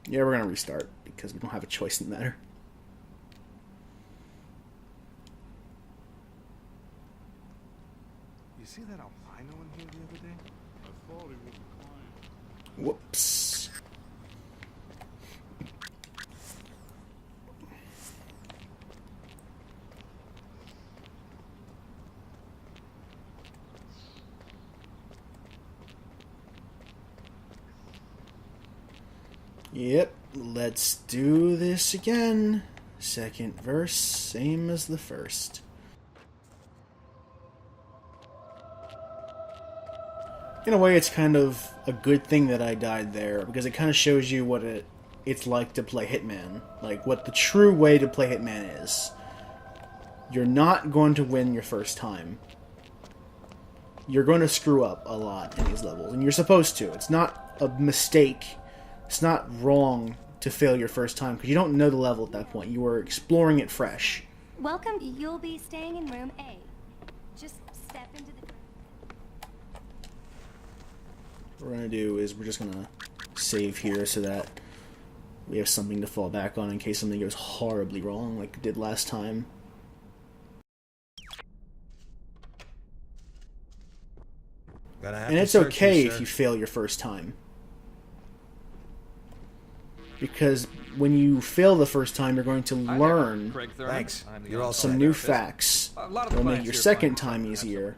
Yeah, we're gonna restart, because we don't have a choice in the matter. You see that albino in here the other day? I thought he was a client. Whoops. Yep, let's do this again. Second verse, same as the first. In a way, it's kind of a good thing that I died there, because it kind of shows you what it's like to play Hitman. Like, what the true way to play Hitman is. You're not going to win your first time. You're going to screw up a lot in these levels, and you're supposed to. It's not a mistake. It's not wrong to fail your first time, because you don't know the level at that point. You are exploring it fresh. Welcome. You'll be staying in room A. Just step into the... What we're going to do is we're just going to save here so that we have something to fall back on in case something goes horribly wrong like it did last time. And it's okay if you fail your first time. Because when you fail the first time, you're going to learn some new facts that will make your second time easier,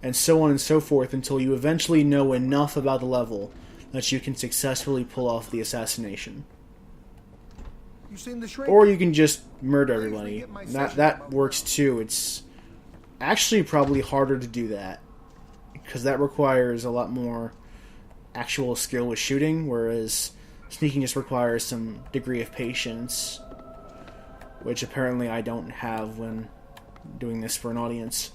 and so on and so forth until you eventually know enough about the level that you can successfully pull off the assassination. Or you can just murder everybody. That works too. It's actually probably harder to do that, because that requires a lot more actual skill with shooting, whereas sneaking just requires some degree of patience, which apparently I don't have when doing this for an audience.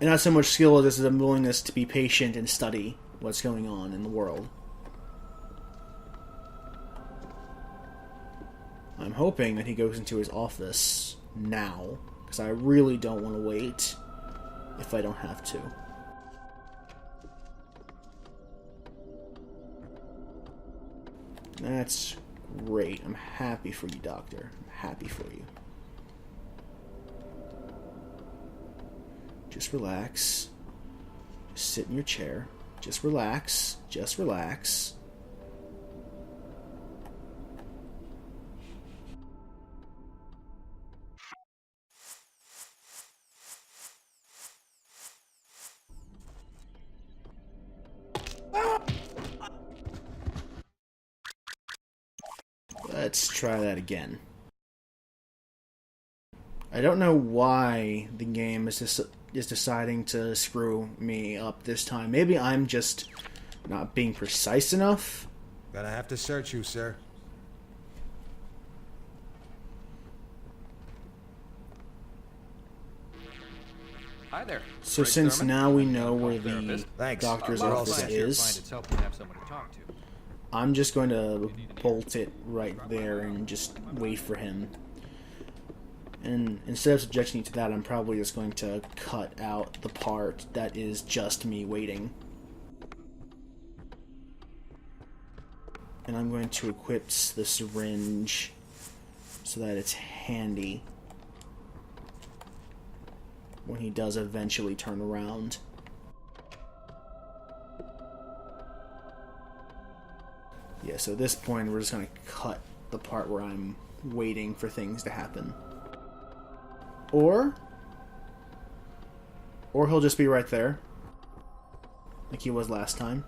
And not so much skill as a willingness to be patient and study what's going on in the world. I'm hoping that he goes into his office now, because I really don't want to wait if I don't have to. That's great. I'm happy for you, Doctor. I'm happy for you. Just relax. Just sit in your chair. Just relax. Just relax. Let's try that again. I don't know why the game is deciding to screw me up this time. Maybe I'm just not being precise enough. Gonna have to search you, sir. Hi there. So since now we know where the doctor's office is, I'm just going to bolt it right there and just wait for him. And instead of subjecting you to that, I'm probably just going to cut out the part that is just me waiting. And I'm going to equip the syringe so that it's handy when he does eventually turn around. Yeah, so at this point we're just going to cut the part where I'm waiting for things to happen. Or he'll just be right there, like he was last time.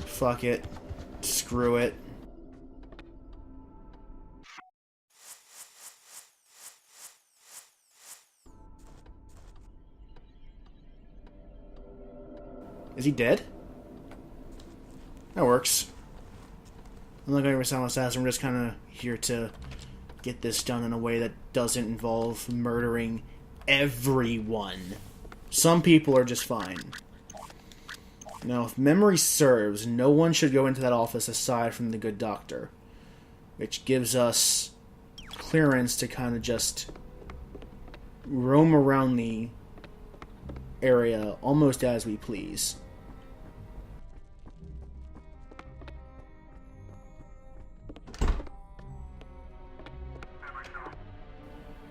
Fuck it. Screw it. Is he dead? That works. I'm not going to sound assassin. We're just kind of here to get this done in a way that doesn't involve murdering everyone. Some people are just fine. Now, if memory serves, no one should go into that office aside from the good doctor. Which gives us clearance to kind of just roam around the area almost as we please.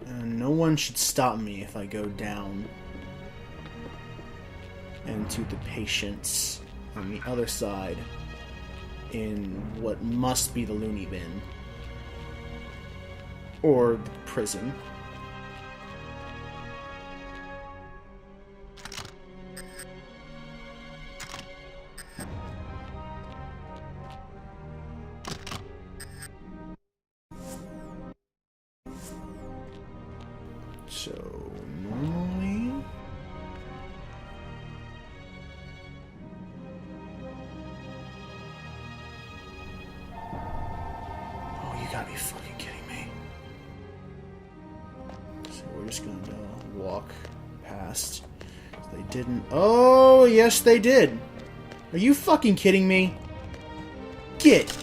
And no one should stop me if I go down into the patients on the other side in what must be the loony bin. Or the prison. So, normally... Oh, you gotta be fucking kidding me. So we're just gonna walk past. They didn't... Oh, yes they did! Are you fucking kidding me? Get!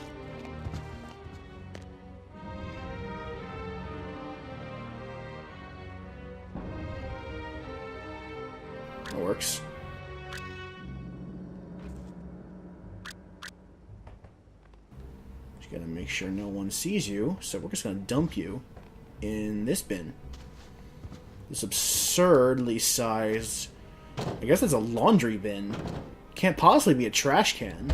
That works. Just gotta make sure no one sees you, so we're just gonna dump you in this bin. This absurdly sized... I guess it's a laundry bin. Can't possibly be a trash can.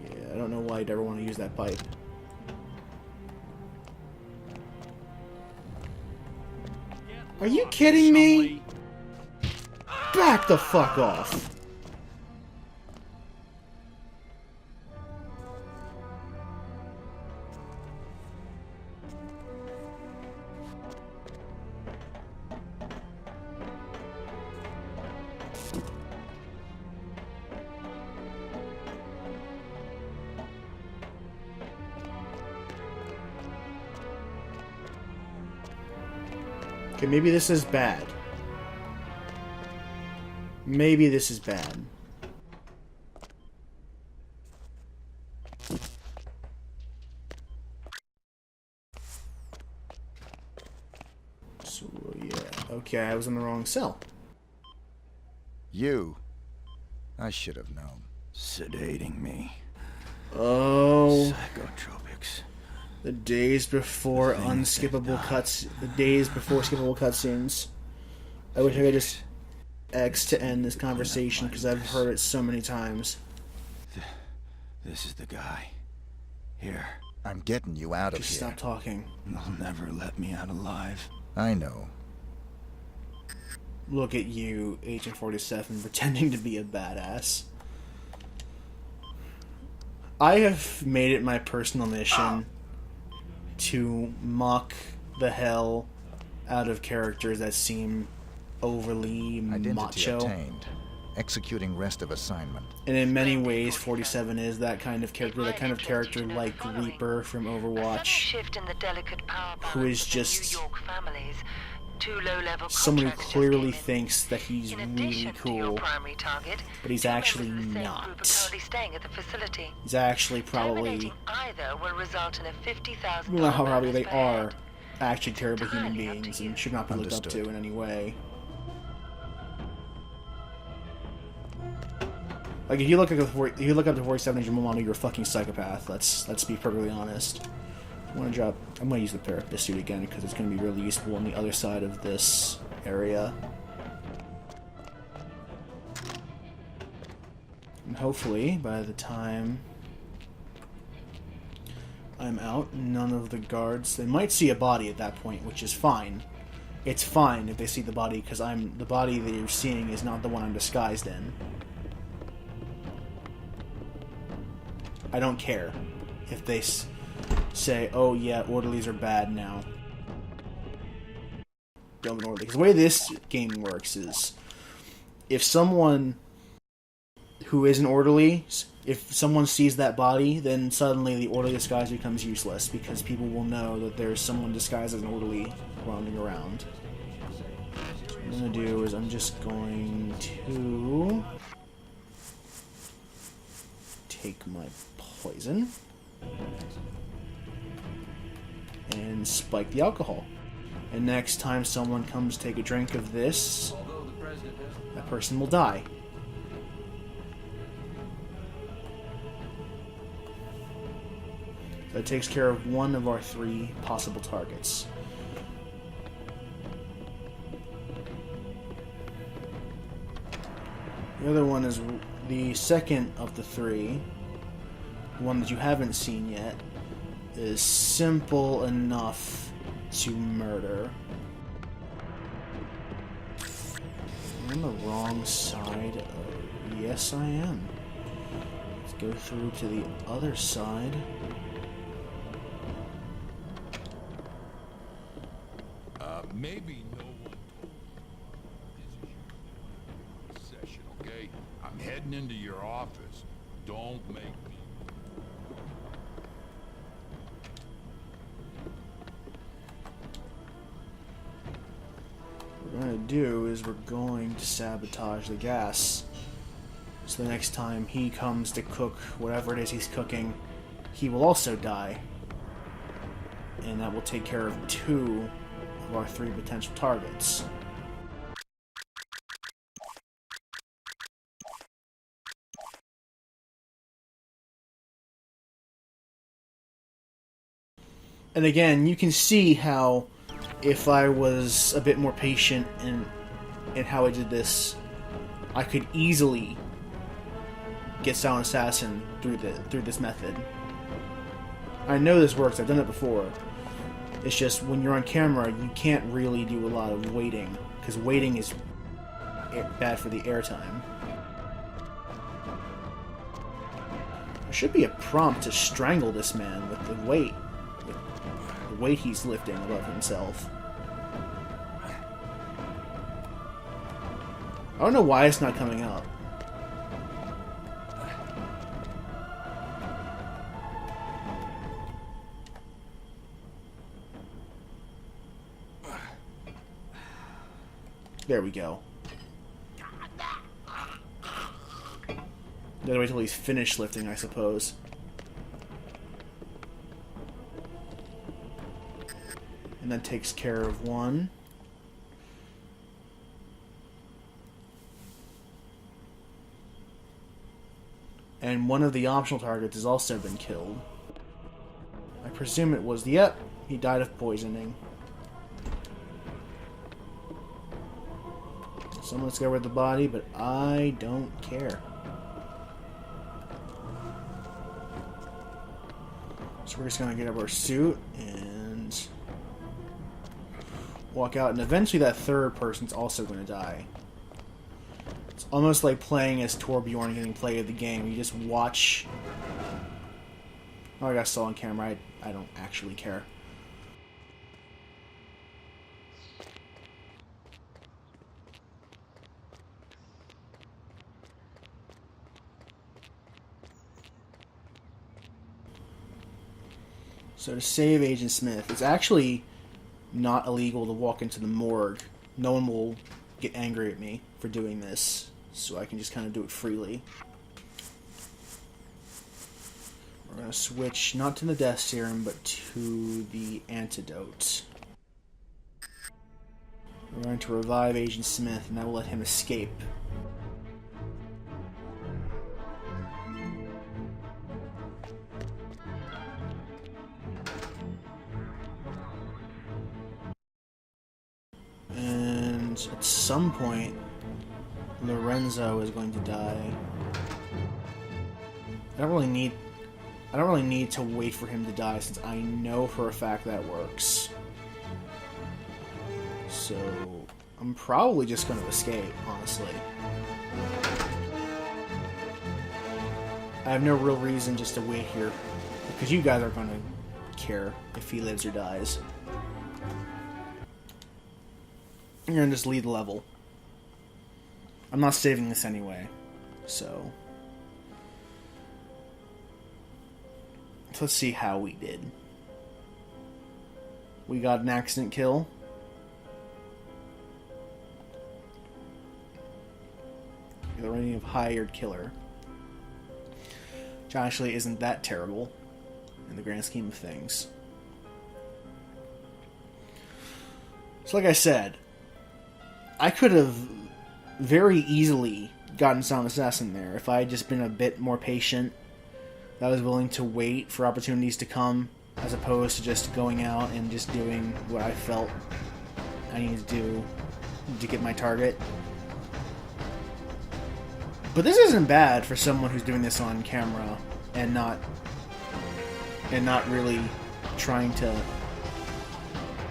Yeah, I don't know why I'd ever want to use that pipe. Are you kidding me? Back the fuck off. Okay, maybe this is bad. Maybe this is bad. So, yeah. Okay, I was in the wrong cell. You. I should have known. Sedating me. Oh. Psychotropics. The days before unskippable cuts. The days before skippable cutscenes. I wish I could just X to end this conversation because I've heard it so many times. This is the guy. Here. I'm getting you out of Just here. stop talking. They'll never let me out alive. I know. Look at you, Agent 47, pretending to be a badass. I have made it my personal mission to mock the hell out of characters that seem overly Identity macho. obtained. Executing rest of assignment. And in many ways, 47 is that kind of character, like Reaper from Overwatch, who is just someone who clearly thinks that he's really cool, but he's actually not. He's actually probably, well, probably they are actually terrible human beings and should not be looked up to in any way. Like, if you look up to 47 as your mom, you're a fucking psychopath. Let's be perfectly honest. I'm gonna use the therapist suit again because it's gonna be really useful on the other side of this area. And hopefully, by the time I'm out, none of the guards... They might see a body at that point, which is fine. It's fine if they see the body, because the body that you're seeing is not the one I'm disguised in. I don't care if they say, oh yeah, orderlies are bad now. Don't orderly. Because the way this game works is, if someone who is an orderly, if someone sees that body, then suddenly the orderly disguise becomes useless because people will know that there's someone disguised as an orderly wandering around. So what I'm going to do is I'm just going to take my poison and spike the alcohol. And next time someone comes to take a drink of this, that person will die. That takes care of one of our 3 possible targets. The other one is the second of the 3, the one that you haven't seen yet, is simple enough to murder. I'm on the wrong side of... Yes, I am. Let's go through to the other side. Maybe no one told you. This is your session, okay? I'm heading into your office. Don't make me. What we're going to do is we're going to sabotage the gas. So the next time he comes to cook whatever it is he's cooking, he will also die. And that will take care of 2 of our 3 potential targets. And again, you can see how if I was a bit more patient in how I did this, I could easily get Silent Assassin through this method. I know this works, I've done it before. It's just when you're on camera, you can't really do a lot of waiting, because waiting is bad for the airtime. There should be a prompt to strangle this man with the weight he's lifting above himself. I don't know why it's not coming up. There we go. Gotta wait till he's finished lifting, I suppose. And that takes care of 1. And one of the optional targets has also been killed. I presume it was... Yep, he died of poisoning. Someone's got rid of the body, but I don't care. So we're just gonna get up our suit and walk out, and eventually that 3rd person's also gonna die. It's almost like playing as Torbjorn getting play of the game. You just watch. Oh, I got still on camera. I don't actually care. So to save Agent Smith, it's actually not illegal to walk into the morgue. No one will get angry at me for doing this, so I can just kind of do it freely. We're going to switch not to the death serum, but to the antidote. We're going to revive Agent Smith, and that will let him escape. At some point, Lorenzo is going to die. I don't really need to wait for him to die, since I know for a fact that works. So I'm probably just going to escape, honestly. I have no real reason just to wait here, because you guys aren't going to care if he lives or dies. I'm going to just leave the level. I'm not saving this anyway, so let's see how we did. We got an accident kill. The rating of hired killer. Which actually isn't that terrible in the grand scheme of things. So like I said, I could have very easily gotten Silent Assassin there if I had just been a bit more patient. I was willing to wait for opportunities to come, as opposed to just going out and just doing what I felt I needed to do to get my target. But this isn't bad for someone who's doing this on camera and not really trying to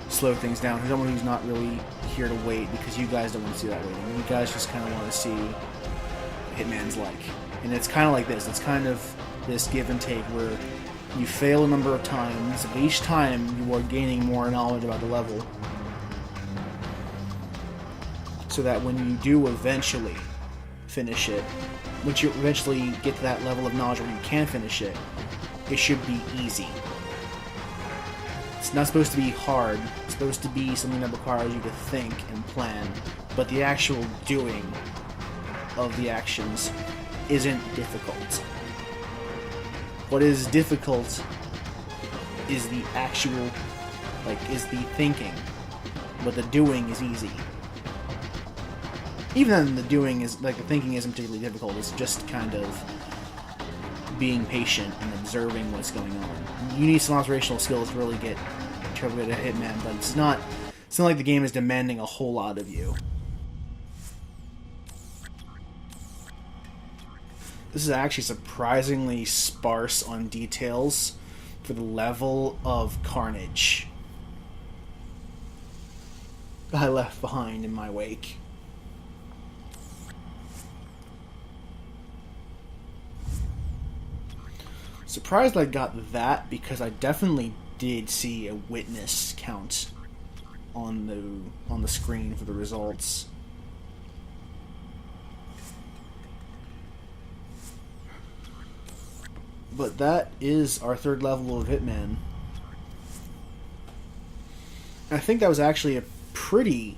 slow things down. For someone who's not really here to wait because you guys don't want to see that waiting. You guys just kind of want to see what Hitman's like. And it's kind of like this. It's kind of this give and take where you fail a number of times, but each time you are gaining more knowledge about the level. So that when you do eventually finish it, once you eventually get to that level of knowledge where you can finish it, it should be easy. It's not supposed to be hard. It's supposed to be something that requires you to think and plan, but the actual doing of the actions isn't difficult. What is difficult is the actual, is the thinking, but the doing is easy. Even then, the doing is, the thinking isn't particularly difficult. It's just kind of being patient and observing what's going on. You need some observational skills to really get good at Hitman, but it's not like the game is demanding a whole lot of you. This is actually surprisingly sparse on details for the level of carnage I left behind in my wake. Surprised I got that because I definitely did see a witness count on the screen for the results. But that is our third level of Hitman. I think that was actually a pretty...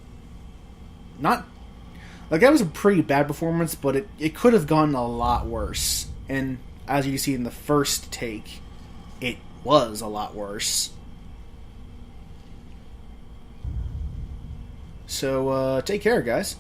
that was a pretty bad performance, but it could have gone a lot worse. And as you see in the first take, it was a lot worse. So, take care, guys.